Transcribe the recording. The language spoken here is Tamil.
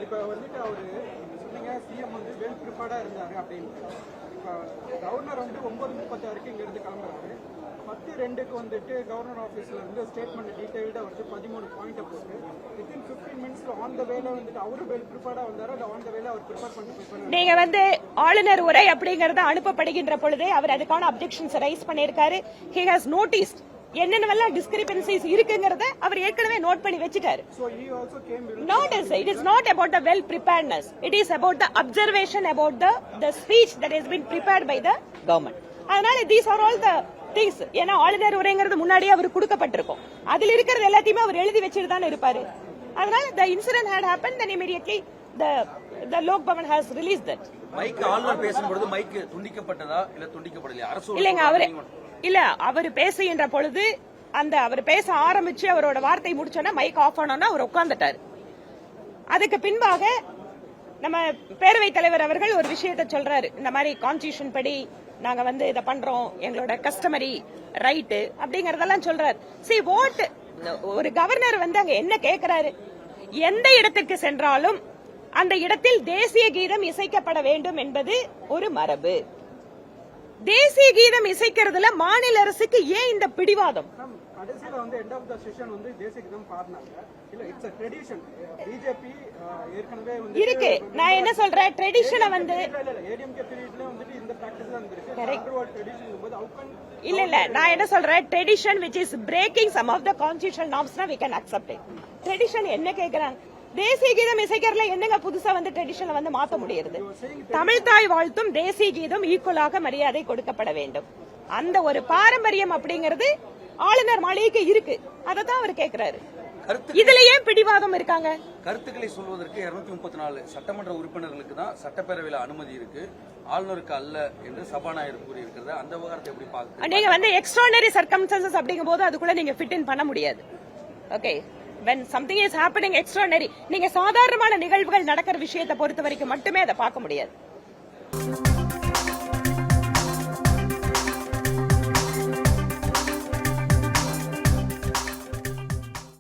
இப்ப வந்துட்டு அவரு சொன்னீங்க சிஎம் வந்து வெல் ப்ரிப்பேர்டா இருந்தாரு அப்படின்னு. இப்ப கவர்னர் வந்து 9:36 இங்க இருந்து கிளம்புறாரு. 10:02 வந்துட்டு கவர்னர் ஆபீஸ்ல இருந்து ஸ்டேட்மெண்ட் டீடைல்டா வந்து 13 பாயிண்ட் போட்டு வித்தின் 15 மினிட்ஸ்ல ஆன் த வேல வந்துட்டு அவரு வெல் ப்ரிப்பேர்டா வந்தாரு. இல்ல ஆன் த வேல அவர் ப்ரிப்பேர் பண்ணி நீங்க வந்து ஆளுநர் உரை அப்படிங்கறது அனுப்பப்படுகின்ற பொழுது அவர் அதுக்கான அப்ஜெக்ஷன்ஸ் ரைஸ் பண்ணிருக்காரு. ஹி ஹஸ் நோட்டீஸ்ட் என்னென்னவெல்லாம் டிஸ்கிரிபன்சிஸ் இருக்குங்கறத அவர் ஏற்கனவே நோட் பண்ணி வச்சிட்டாரு. Not as it is not about the well preparedness. It is about the observation about the speech that has been prepared by the government. அதனால these are all the things. ஏன்னா ஆளுநர் உரைங்கிறது முன்னாடியே அவர் கொடுக்கப்பட்டிருக்கும். அதில் இருக்கிறது எல்லாத்தையுமே அவர் எழுதி வச்சிட்டு தான் இருப்பாரு. அதனால the incident had happened, then immediately the Lok Bhavan has released that. Mic ஆளுநர் பேசும்போது மைக் துண்டிக்கப்பட்டதா இல்ல துண்டிக்கப்படலையா? அரசு இல்லங்க இல்ல அவர் பேசுகின்ற பொழுது அவர் பேச ஆரம்பிச்சு அவரோட வார்த்தை முடிச்சோன்னா மைக் ஆஃப் ஆனோன்னா அவர் உட்கார்ந்துட்டாரு. அதுக்கு பின்பாக நம்ம பேரவைத் தலைவர் அவர்கள் ஒரு விஷயத்தை சொல்றாரு. இந்த மாதிரி கான்ஸ்டிடியூஷன் படி நாங்க வந்து இதை பண்றோம், எங்களோட கஸ்டமரி ரைட் அப்படிங்கறதெல்லாம் சொல்றாரு. See what ஒரு கவர்னர் வந்து அங்க என்ன கேட்கிறாரு, எந்த இடத்துக்கு சென்றாலும் அந்த இடத்தில் தேசிய கீதம் இசைக்கப்பட வேண்டும் என்பது ஒரு மரபு. தேசிய கீதம் இசைக்கிறதுல மாநில அரசுக்கு ஏன் இந்த பிடிவாதம்? கடைசில வந்து எண்ட் ஆஃப் தி செஷன் வந்து தேசிய கீதம் பாடுனாங்க. இல்ல இட்ஸ் a tradition. பிஜேபி ஏற்கனவே வந்து இருக்கு. நான் என்ன சொல்றேன், ட்ரெடிஷனை வந்து ஏடிஎம்கே பீரியட்ல வந்து இந்த பிராக்டிஸ் தான் இருந்திருக்கு. கரெக்ட் ட்ரெடிஷன் போது அவுக்கன் இல்ல நான் என்ன சொல்றேன், tradition which is breaking some of the constitutional norms na we can accept it. Tradition என்ன கேக்குறாங்க, தேசிய கீதம் இசைக்கிறதுல என்னங்க புதுசா வந்து ட்ரெடிஷனை வந்து மாத்த முடியாது? தமிழ் தாய் வாழ்த்தும் தேசிய கீதம் ஈக்குவலாக மரியாதை கொடுக்கப்பட வேண்டும். அந்த ஒரு பாரம்பரியம் அப்படிங்கிறது ஆளுநர் மாளிகைக்கு இருக்கு. அததான் அவர் கேட்கிறாரு. இதுல ஏன் பிடிவாதம் இருக்காங்க? கருத்துக்களை சொல்வதற்கு 234 சட்டமன்ற உறுப்பினர்களுக்கு தான் சட்டப்பேரவையில் அனுமதி இருக்கு, ஆளுநருக்கு அல்ல என்று சபாநாயகர் கூறியிருக்கிறது. அந்த விவகாரத்தை எப்படி பாக்குறீங்க? நீங்க வந்து எக்ஸ்ட்ரானரி சர்க்கம்ஸ்டன்சஸ் அப்படிங்கும் போது அதுக்குள்ள நீங்க ஃபிட் இன் பண்ண முடியாது. Okay, when something is happening extraordinary, நீங்க சாதாரணமான நிகழ்வுகள் நடக்கிற விஷயத்தை பொறுத்த வரைக்கும் மட்டுமே அதை பார்க்க முடியாது.